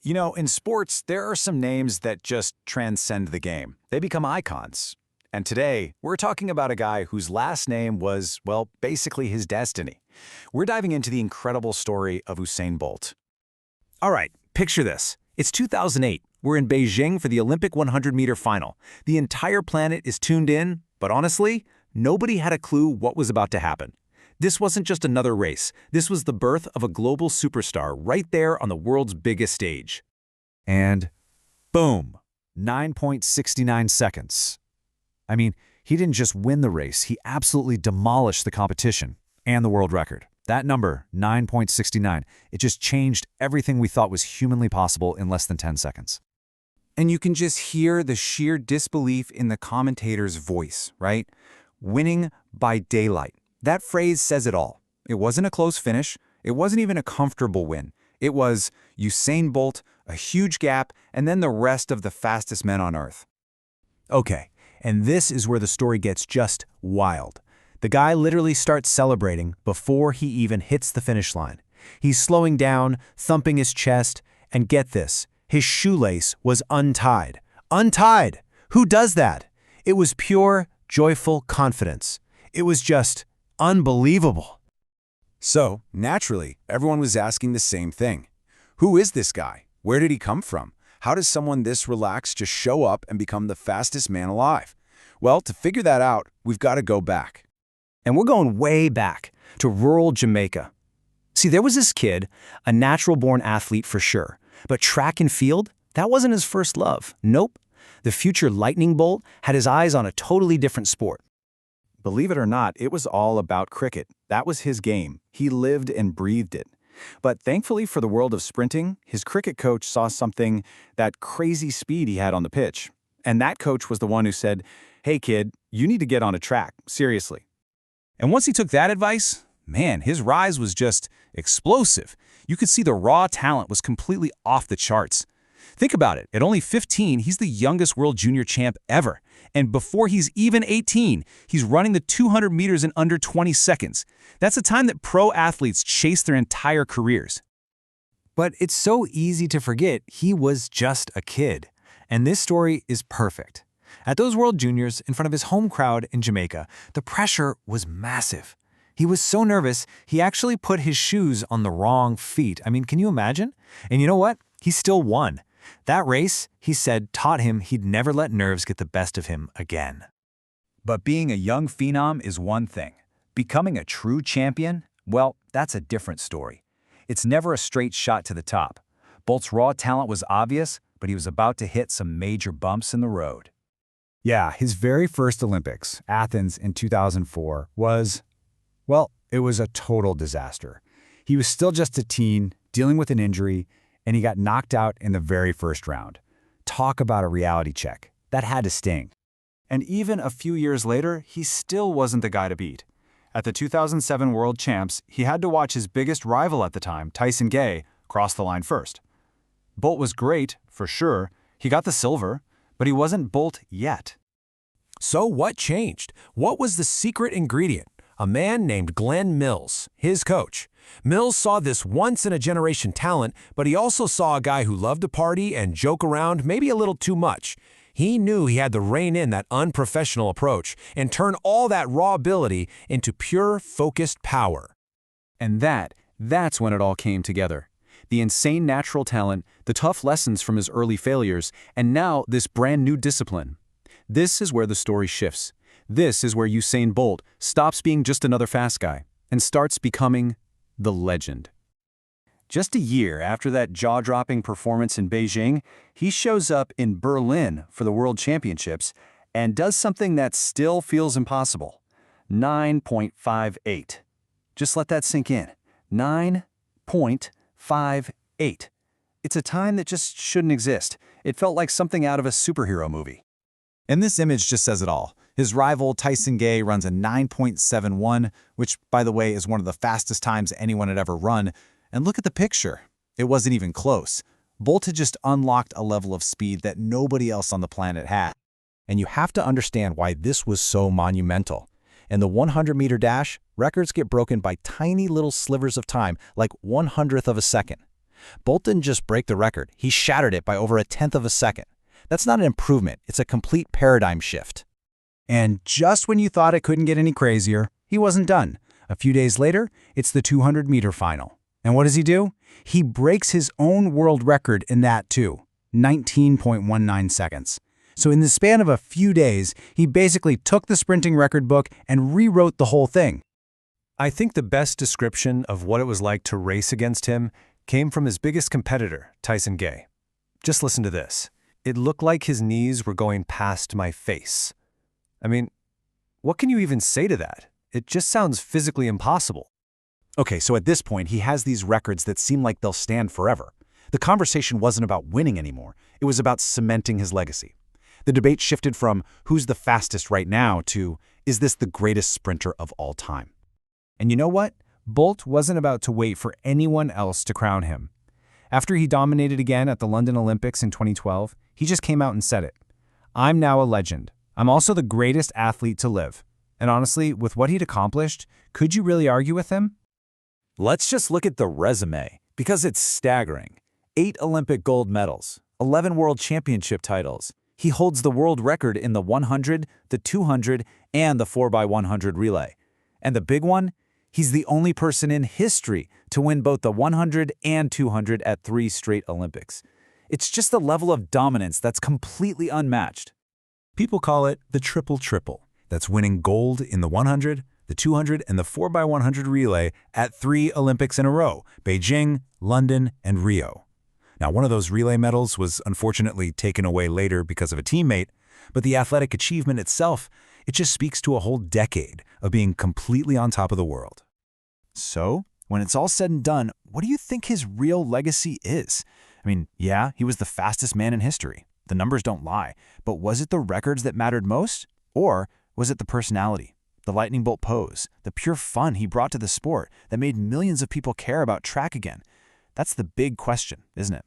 You know, in sports, there are some names that just transcend the game. They become icons. And today, we're talking about a guy whose last name was, well, basically his destiny. We're diving into the incredible story of Usain Bolt. All right, picture this. It's 2008. We're in Beijing for the Olympic 100-meter final. The entire planet is tuned in, but honestly, nobody had a clue what was about to happen. This wasn't just another race. This was the birth of a global superstar right there on the world's biggest stage. And boom, 9.69 seconds. I mean, he didn't just win the race, he absolutely demolished the competition and the world record. That number, 9.69, it just changed everything we thought was humanly possible in less than 10 seconds. And you can just hear the sheer disbelief in the commentator's voice, right? Winning by daylight. That phrase says it all. It wasn't a close finish. It wasn't even a comfortable win. It was Usain Bolt, a huge gap, and then the rest of the fastest men on Earth. Okay, and this is where the story gets just wild. The guy literally starts celebrating before he even hits the finish line. He's slowing down, thumping his chest, and get this, his shoelace was untied. Untied! Who does that? It was pure, joyful confidence. It was just unbelievable. So, naturally, everyone was asking the same thing. Who is this guy? Where did he come from? How does someone this relaxed just show up and become the fastest man alive? Well, to figure that out, we've got to go back. And we're going way back to rural Jamaica. See, there was this kid, a natural-born athlete for sure, but track and field, that wasn't his first love. Nope. The future lightning bolt had his eyes on a totally different sport. Believe it or not, it was all about cricket. That was his game. He lived and breathed it. But thankfully for the world of sprinting, his cricket coach saw something, that crazy speed he had on the pitch. And that coach was the one who said, "Hey kid, you need to get on a track, seriously." And once he took that advice, man, his rise was just explosive. You could see the raw talent was completely off the charts. Think about it. At only 15, he's the youngest world junior champ ever. And before he's even 18, he's running the 200 meters in under 20 seconds. That's a time that pro athletes chase their entire careers. But it's so easy to forget he was just a kid. And this story is perfect. At those World Juniors, in front of his home crowd in Jamaica, the pressure was massive. He was so nervous, he actually put his shoes on the wrong feet. I mean, can you imagine? And you know what? He still won. That race, he said, taught him he'd never let nerves get the best of him again. But being a young phenom is one thing. Becoming a true champion, well, that's a different story. It's never a straight shot to the top. Bolt's raw talent was obvious, but he was about to hit some major bumps in the road. Yeah, his very first Olympics, Athens in 2004, was, well, it was a total disaster. He was still just a teen, dealing with an injury, and he got knocked out in the very first round. Talk about a reality check. That had to sting. And even a few years later, he still wasn't the guy to beat. At the 2007 World Champs, he had to watch his biggest rival at the time, Tyson Gay, cross the line first. Bolt was great, for sure. He got the silver, but he wasn't Bolt yet. So what changed? What was the secret ingredient? A man named Glenn Mills, his coach. Mills saw this once-in-a-generation talent, but he also saw a guy who loved to party and joke around maybe a little too much. He knew he had to rein in that unprofessional approach and turn all that raw ability into pure, focused power. And that's when it all came together. The insane natural talent, the tough lessons from his early failures, and now this brand new discipline. This is where the story shifts. This is where Usain Bolt stops being just another fast guy and starts becoming the legend. Just a year after that jaw-dropping performance in Beijing, he shows up in Berlin for the World Championships and does something that still feels impossible. 9.58. Just let that sink in. 9.58. It's a time that just shouldn't exist. It felt like something out of a superhero movie. And this image just says it all. His rival, Tyson Gay, runs a 9.71, which, by the way, is one of the fastest times anyone had ever run. And look at the picture. It wasn't even close. Bolt had just unlocked a level of speed that nobody else on the planet had. And you have to understand why this was so monumental. In the 100-meter dash, records get broken by tiny little slivers of time, like 1/100th of a second. Bolt didn't just break the record, he shattered it by over a tenth of a second. That's not an improvement, it's a complete paradigm shift. And just when you thought it couldn't get any crazier, he wasn't done. A few days later, it's the 200-meter final. And what does he do? He breaks his own world record in that too, 19.19 seconds. So in the span of a few days, he basically took the sprinting record book and rewrote the whole thing. I think the best description of what it was like to race against him came from his biggest competitor, Tyson Gay. Just listen to this. It looked like his knees were going past my face. I mean, what can you even say to that? It just sounds physically impossible. Okay, so at this point, he has these records that seem like they'll stand forever. The conversation wasn't about winning anymore. It was about cementing his legacy. The debate shifted from who's the fastest right now to is this the greatest sprinter of all time? And you know what? Bolt wasn't about to wait for anyone else to crown him. After he dominated again at the London Olympics in 2012, he just came out and said it. I'm now a legend. I'm also the greatest athlete to live. And honestly, with what he'd accomplished, could you really argue with him? Let's just look at the resume, because it's staggering. 8 Olympic gold medals, 11 world championship titles. He holds the world record in the 100, the 200, and the 4x100 relay. And the big one? He's the only person in history to win both the 100 and 200 at 3 straight Olympics. It's just a level of dominance that's completely unmatched. People call it the triple-triple. That's winning gold in the 100, the 200, and the 4x100 relay at 3 Olympics in a row, Beijing, London, and Rio. Now, one of those relay medals was unfortunately taken away later because of a teammate, but the athletic achievement itself, it just speaks to a whole decade of being completely on top of the world. So, when it's all said and done, what do you think his real legacy is? I mean, yeah, he was the fastest man in history. The numbers don't lie. But was it the records that mattered most? Or was it the personality, the lightning bolt pose, the pure fun he brought to the sport that made millions of people care about track again? That's the big question, isn't it?